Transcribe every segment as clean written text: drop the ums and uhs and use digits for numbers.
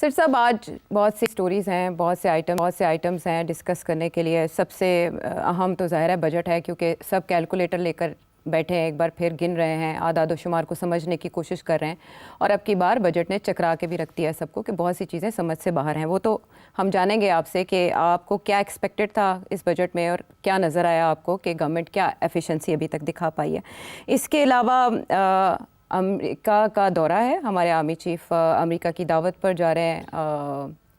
سر صاحب آج بہت سی سٹوریز ہیں، بہت سے آئٹمز ہیں ڈسکس کرنے کے لیے. سب سے اہم تو ظاہر ہے بجٹ ہے، کیونکہ سب کیلکولیٹر لے کر بیٹھے ہیں، ایک بار پھر گن رہے ہیں، اعداد و شمار کو سمجھنے کی کوشش کر رہے ہیں. اور اب کی بار بجٹ نے چکرا کے بھی رکھ دیا ہے سب کو کہ بہت سی چیزیں سمجھ سے باہر ہیں. وہ تو ہم جانیں گے آپ سے کہ آپ کو کیا ایکسپیکٹڈ تھا اس بجٹ میں اور کیا نظر آیا آپ کو کہ گورنمنٹ کیا ایفیشنسی ابھی تک دکھا پائی ہے. اس کے علاوہ امریکہ کا دورہ ہے، ہمارے آرمی چیف امریکہ کی دعوت پر جا رہے ہیں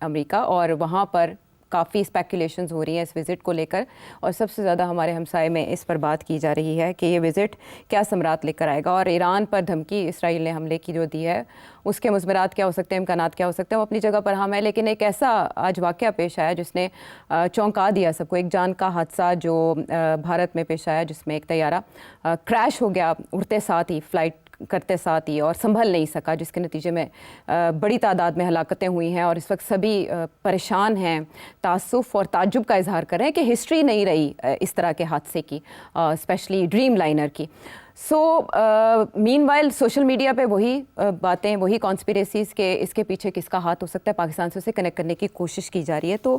امریکہ، اور وہاں پر کافی اسپیکولیشنز ہو رہی ہیں اس وزٹ کو لے کر، اور سب سے زیادہ ہمارے ہمسائے میں اس پر بات کی جا رہی ہے کہ یہ وزٹ کیا ثمرات لے کر آئے گا. اور ایران پر دھمکی اسرائیل نے حملے کی جو دی ہے، اس کے مثمرات کیا ہو سکتے ہیں، امکانات کیا ہو سکتے ہیں، وہ اپنی جگہ پر ہم ہے. لیکن ایک ایسا آج واقعہ پیش آیا جس نے چونکا دیا سب کو. ایک جان کا حادثہ جو بھارت میں پیش آیا، جس میں ایک طیارہ کریش ہو گیا اڑتے ساتھ ہی، فلائٹ کرتے ساتھ ہی، اور سنبھل نہیں سکا، جس کے نتیجے میں بڑی تعداد میں ہلاکتیں ہوئی ہیں. اور اس وقت سبھی پریشان ہیں، تاسف اور تعجب کا اظہار کر رہے ہیں کہ ہسٹری نہیں رہی اس طرح کے حادثے کی، اسپیشلی ڈریم لائنر کی. سو مین وائل سوشل میڈیا پہ وہی باتیں، وہی کانسپیریسیز کہ اس کے پیچھے کس کا ہاتھ ہو سکتا ہے، پاکستان سے اسے کنیکٹ کرنے کی کوشش کی جا رہی ہے. تو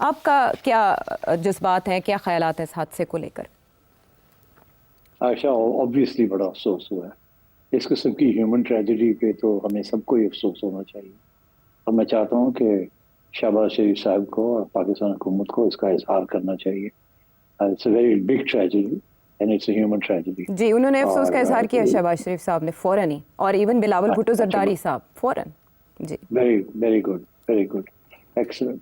آپ کا کیا جذبات ہیں، کیا خیالات ہیں اس حادثے کو لے کر؟ عائشہ، اوبویسلی بڑا افسوس ہوا ہے. اس قسم کی ہیومن ٹریجڈی پہ تو ہمیں سب کو ہی افسوس ہونا چاہیے، اور میں چاہتا ہوں کہ شہباز شریف صاحب کو اور پاکستان حکومت کو اس کا اظہار کرنا چاہیے. It's a very big tragedy and it's a human tragedy. جی، انہوں نے افسوس کا اظہار کیا شہباز شریف صاحب نے فوراً ہی، اور ایون بلاول بھٹو زرداری صاحب فوراً. جی، ویری گڈ، ایکسلنٹ.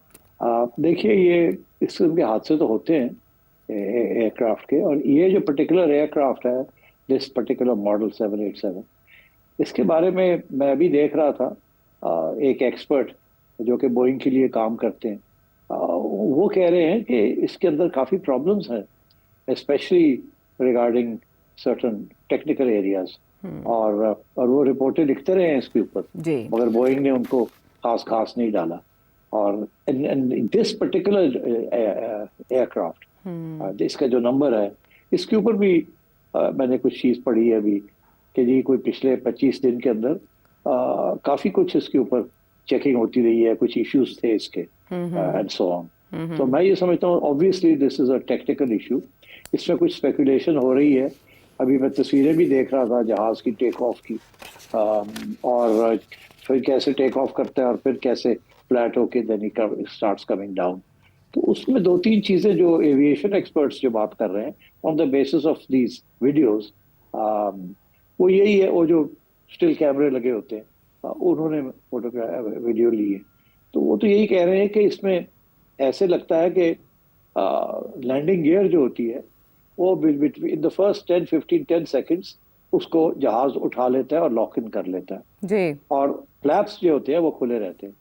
دیکھیے، یہ اس قسم کے حادثے تو ہوتے ہیں ایئر کرافٹ کے، اور یہ جو پرٹیکولر ایئر کرافٹ ہے، دس پرٹیکولر ماڈل 787، اس کے بارے میں میں ابھی دیکھ رہا تھا. ایک ایکسپرٹ جو کہ بوئنگ کے لیے کام کرتے ہیں، وہ کہہ رہے ہیں کہ اس کے اندر کافی پرابلمس ہیں، especially regarding certain technical areas. اور وہ رپورٹیں لکھتے رہے ہیں اس کے اوپر، مگر بوئنگ نے ان کو خاص نہیں ڈالا. اور دس پرٹیکولر ایئر کرافٹ، اس کا جو نمبر ہے، اس کے اوپر بھی میں نے کچھ چیز پڑھی ہے ابھی کہ جی کوئی پچھلے 25 دن کے اندر کافی کچھ اس کے اوپر چیکنگ ہوتی رہی ہے، کچھ ایشوز تھے اس کے اینڈ سو آن. تو میں یہ سمجھتا ہوں obviously this is a technical issue. اس میں کچھ اسپیکولیشن ہو رہی ہے. ابھی میں تصویریں بھی دیکھ رہا تھا جہاز کی ٹیک آف کی، اور پھر کیسے ٹیک آف کرتا ہے اور پھر کیسے فلیٹ ہو کے دین اسٹارٹس کمنگ ڈاؤن. تو اس میں 2-3 چیزیں جو ایویشن ایکسپرٹس جو بات کر رہے ہیں on the basis of these videos, وہ یہی ہے، وہ جو اسٹل کیمرے لگے ہوتے ہیں انہوں نے ویڈیو لی ہے، تو وہ تو یہی کہہ رہے ہیں کہ اس میں ایسے لگتا ہے کہ لینڈنگ گیئر جو ہوتی ہے وہ ان دا فرسٹ 10 سیکنڈز اس کو جہاز اٹھا لیتا ہے اور لاک ان کر لیتا ہے جی، اور فلیپس جو ہوتے ہیں وہ کھلے رہتے ہیں.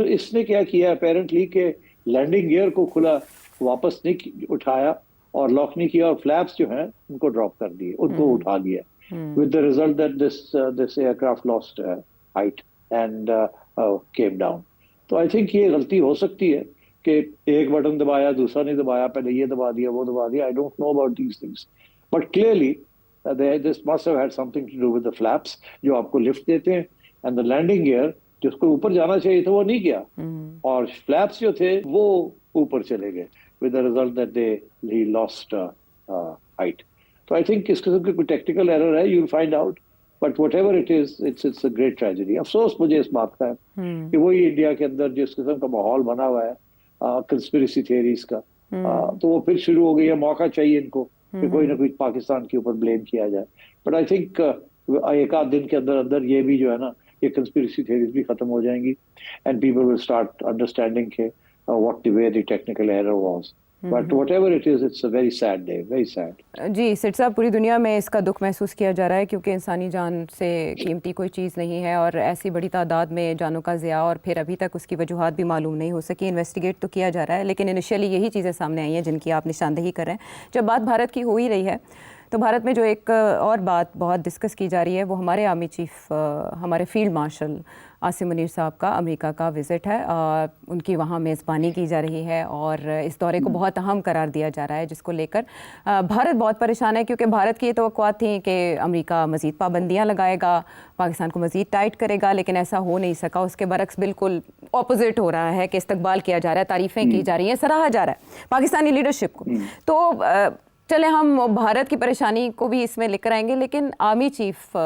اس نے کیا کیا اپیرنٹلی کہ لینڈنگ گیئر کو کھلا واپس نہیں اٹھایا اور لاک نہیں کیا، اور فلیپس جو ہیں ان کو ڈراپ کر دیے، ان کو اٹھا لیا. with the result that this aircraft lost height and came down. تو I think یہ غلطی ہو سکتی ہے کہ ایک بٹن دبایا، دوسرا نہیں دبایا، پہلے یہ دبا دیا، وہ دبا دیا. I don't know about these things, but clearly this must have had something to do with the flaps جو آپ کو لفٹ دیتے ہیں، and the landing gear جس کو اوپر جانا چاہیے تھا وہ نہیں گیا، اور فلیپس جو تھے وہ اوپر چلے گئے with the result that he lost height. تو آئی تھنک اس قسم کی کوئی ٹیکنیکل ایرر ہے، you will find out, but whatever it is it's a great tragedy. افسوس مجھے اس بات کا ہے کہ وہی انڈیا کے اندر جس قسم کا ماحول بنا ہوا ہے کنسپریسی تھیوریز کا، تو وہ پھر شروع ہو گئی ہے. موقع چاہیے ان کو کہ کوئی نہ کوئی پاکستان کے اوپر بلیم کیا جائے. بٹ آئی تھنک ایک آدھ دن کے اندر اندر یہ بھی جو ہے نا، یہ کنسپریسی تھیوریز بھی ختم ہو جائیں گی، and people will start understanding کہ what the way the technical error was. But whatever it is, it's a very sad day, very sad. G set صاحب، پوری دنیا میں اس کا دکھ محسوس کیا جا رہا ہے، کیونکہ انسانی جان سے قیمتی کوئی چیز نہیں ہے، اور ایسی بڑی تعداد میں جانوں کا ضیاع، اور پھر ابھی تک اس کی وجوہات بھی معلوم نہیں ہو سکی. انویسٹیگیٹ تو کیا جا رہا ہے، لیکن انیشیلی یہی چیزیں سامنے آئی ہیں جن کی آپ نشاندہی کر رہے ہیں. جب بات بھارت کی ہو ہی رہی ہے تو بھارت میں جو ایک اور بات بہت ڈسکس کی جا رہی ہے وہ ہمارے آرمی چیف ہمارے فیلڈ مارشل عاصم منیر صاحب کا امریکہ کا وزٹ ہے. ان کی وہاں میزبانی کی جا رہی ہے اور اس دورے کو بہت اہم قرار دیا جا رہا ہے, جس کو لے کر بھارت بہت پریشان ہے, کیونکہ بھارت کی یہ توقعات تھیں کہ امریکہ مزید پابندیاں لگائے گا, پاکستان کو مزید ٹائٹ کرے گا, لیکن ایسا ہو نہیں سکا. اس کے برعکس بالکل اپوزٹ ہو رہا ہے کہ استقبال کیا جا رہا ہے, تعریفیں کی جا رہی ہیں, سراہا جا رہا ہے پاکستانی لیڈرشپ کو. تو چلے ہم بھارت کی پریشانی کو بھی اس میں لے کر آئیں گے, لیکن آرمی چیف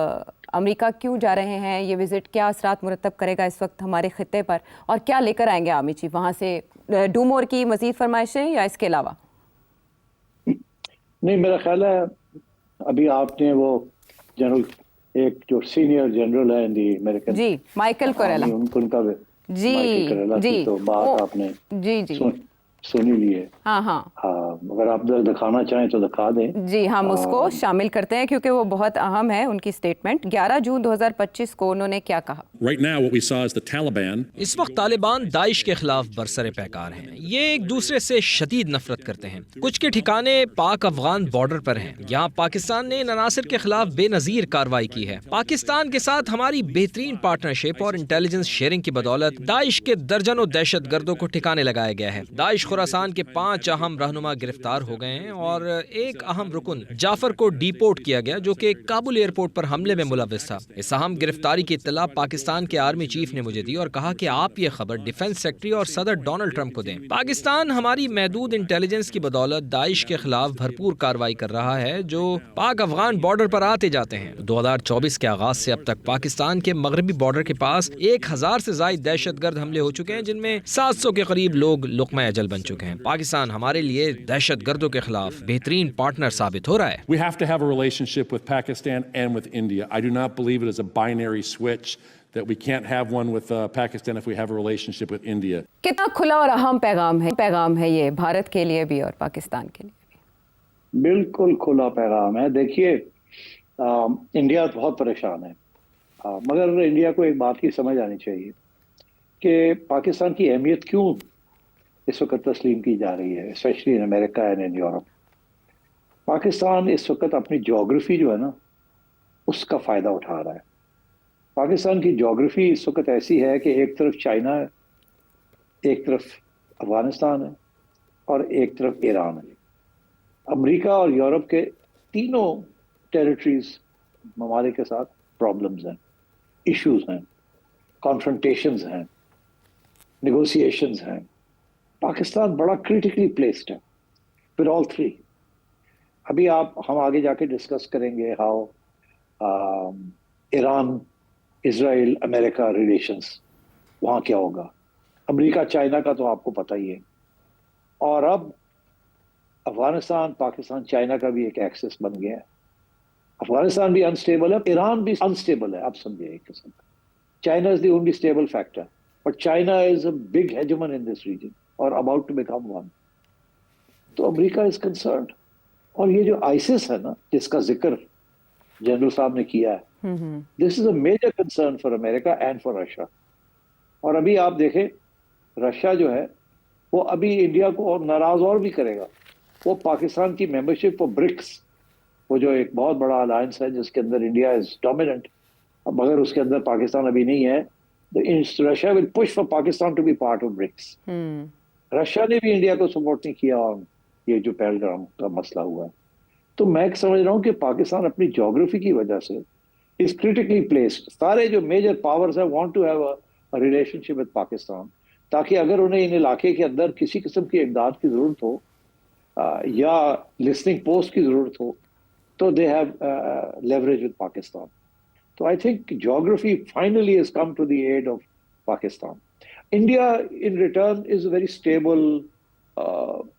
امریکہ کیوں جا رہے ہیں, یہ وزٹ کیا اثرات مرتب کرے گا اس وقت ہمارے خطے پر, اور کیا لے کر آئیں گے آرمی چیف وہاں سے, ڈو مور کی مزید فرمائشیں یا اس کے علاوہ؟ نہیں, میرا خیال ہے ابھی آپ نے وہ جنرل ایک جو سینئر جنرل ہے دی امریکن جی مائیکل کوریلا, ان کا جی مائیکل کوریلا کی تو بات آپ نے جی جی سنی لی ہے. ہاں ہاں, اگر آپ دکھانا چاہیں تو دکھا دیں. جی ہم اس کو شامل کرتے ہیں کیونکہ وہ بہت اہم ہے. ان کی سٹیٹمنٹ 11 جون 2025 کو انہوں نے کیا کہا. اس وقت طالبان داعش کے خلاف برسر پیکار ہیں. یہ ایک دوسرے سے شدید نفرت کرتے ہیں. کچھ کے ٹھکانے پاک افغان بارڈر پر ہیں. یہاں پاکستان نے ان عناصر کے خلاف بے نظیر کارروائی کی ہے. پاکستان کے ساتھ ہماری بہترین پارٹنرشپ اور انٹیلیجنس شیئرنگ کی بدولت داعش کے درجنوں دہشت گردوں کو ٹھکانے لگایا گیا ہے. داعش خراسان کے 5 اہم رہنما گرفتار ہو گئے ہیں اور ایک اہم رکن جعفر کو ڈی پورٹ کیا گیا, جو کہ کابل ایئرپورٹ پر حملے میں ملوث تھا. اس اہم گرفتاری کی اطلاع پاکستان کے آرمی چیف نے مجھے دی اور کہا کہ آپ یہ خبر ڈیفنس سیکرٹری اور صدر ڈونلڈ ٹرمپ کو دیں. پاکستان ہماری محدود انٹیلیجنس کی بدولت داعش کے خلاف بھرپور کارروائی کر رہا ہے, جو پاک افغان بارڈر پر آتے جاتے ہیں. 2024 کے آغاز سے اب تک پاکستان کے مغربی بارڈر کے پاس 1000 سے زائد دہشت گرد حملے ہو چکے ہیں, جن میں 700 کے قریب لوگ لقمہ اجل بن چکے ہیں. پاکستان ہمارے لیے دہشت گردوں کے خلاف بہترین پارٹنر ثابت ہو رہا ہے. We have to have a relationship with Pakistan and with India. I do not believe it is a binary switch that we can't have one with Pakistan if we have a relationship with India. کتنا کھلا اور اہم پیغام ہے یہ بھارت کے لیے بھی اور پاکستان کے لیے بھی. بالکل کھلا پیغام ہے. دیکھیے انڈیا بہت پریشان ہے, مگر انڈیا کو ایک بات کی سمجھ آنی چاہیے کہ پاکستان کی اہمیت کیوں اس وقت تسلیم کی جا رہی ہے, especially in America and in Europe. Pakistan اس وقت اپنی جغرافی جو ہے نا اس کا فائدہ اٹھا رہا ہے. پاکستان کی جغرافی اس وقت ایسی ہے کہ ایک طرف چائنا ہے, ایک طرف افغانستان ہے اور ایک طرف ایران ہے. امریکہ اور یورپ کے تینوں ٹیریٹریز ممالک کے ساتھ پرابلمز ہیں, ایشوز ہیں, کانفرنٹیشنز ہیں, نیگوسیشنز ہیں. پاکستان بڑا کریٹیکلی پلیسڈ ہے ود آل تھری. ابھی ہم آگے جا کے ڈسکس کریں گے how Iran Israel America relations وہاں کیا ہوگا. امریکہ چائنا کا تو آپ کو پتہ ہی ہے, اور اب افغانستان پاکستان چائنا کا بھی ایک ایکسس بن گیا ہے. افغانستان بھی انسٹیبل ہے, ایران بھی انسٹیبل ہے. آپ سمجھے ایک قسم کا China is the only stable factor, but China is a big hegemon in this region or about to become one. تو امریکہ از کنسرنڈ. اور یہ جو آئسس ہے نا جس کا ذکر جنرل صاحب نے کیا ہے, this is a major concern for America and for Russia. اور ابھی آپ دیکھیں رشیا جو ہے وہ ابھی انڈیا کو اور ناراض اور بھی کرے گا. وہ پاکستان کی ممبرشپ فور برکس, وہ جو ایک بہت بڑا الائنس ہے جس کے اندر انڈیا از ڈومیننٹ, مگر اس کے اندر پاکستان ابھی نہیں ہے. Russia will push for Pakistan to be part of BRICS. Russia نے بھی انڈیا کو سپورٹ نہیں کیا اور یہ جو پہلگام کا مسئلہ ہوا ہے. تو میں سمجھ رہا ہوں کہ پاکستان اپنی جغرافی کی وجہ سے از کریٹیکلی پلیسڈ. سارے جو میجر پاورز ہیں want to have a relationship with Pakistan, تاکہ اگر انہیں ان علاقے کے اندر کسی قسم کی امداد کی ضرورت ہو یا لسننگ پوسٹ کی ضرورت ہو تو they have leverage with Pakistan. تو آئی تھنک جغرافی finally has come to the aid of Pakistan. India in return is very stable,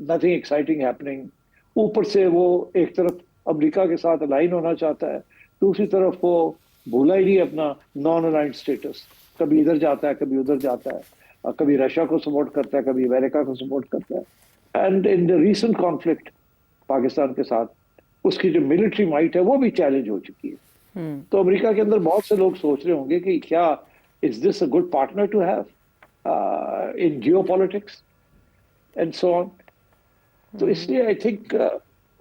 nothing exciting happening. اوپر سے وہ ایک طرف امریکہ کے ساتھ الائن ہونا چاہتا ہے, دوسری طرف وہ بھولا ہی نہیں اپنا نان الائنڈ اسٹیٹس. کبھی ادھر جاتا ہے کبھی ادھر جاتا ہے, کبھی رشیا کو سپورٹ کرتا ہے کبھی امریکہ کو سپورٹ کرتا ہے. And in the recent conflict Pakistan کے ساتھ اس کی جو ملٹری مائٹ ہے وہ بھی چیلنج ہو چکی ہے. تو امریکہ کے اندر بہت سے لوگ سوچ رہے ہوں گے کہ کیا is this a good partner to have in geopolitics and so on. تو اس لیے I think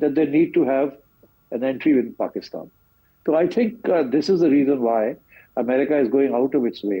that they need to have an entry in Pakistan. So I think this is the reason why America is going out of its way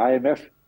IMF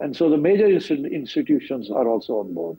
and so the major institutions are also on board.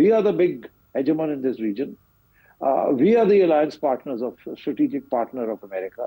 we are the big hegemon in this region. We are the alliance partners of strategic partner of America,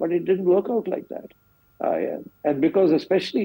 but it didn't work out like that, and because especially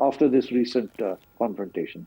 after this recent confrontation.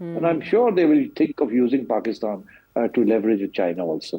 And I'm sure they will think of using Pakistan to leverage with China also.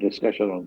discussion on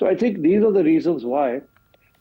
So I think these are the reasons why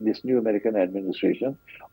this new American administration,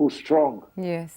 who's strong. Yes.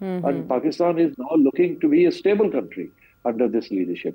And Pakistan is now looking to be a stable country under this leadership.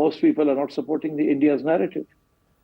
most people are not supporting the India's narrative.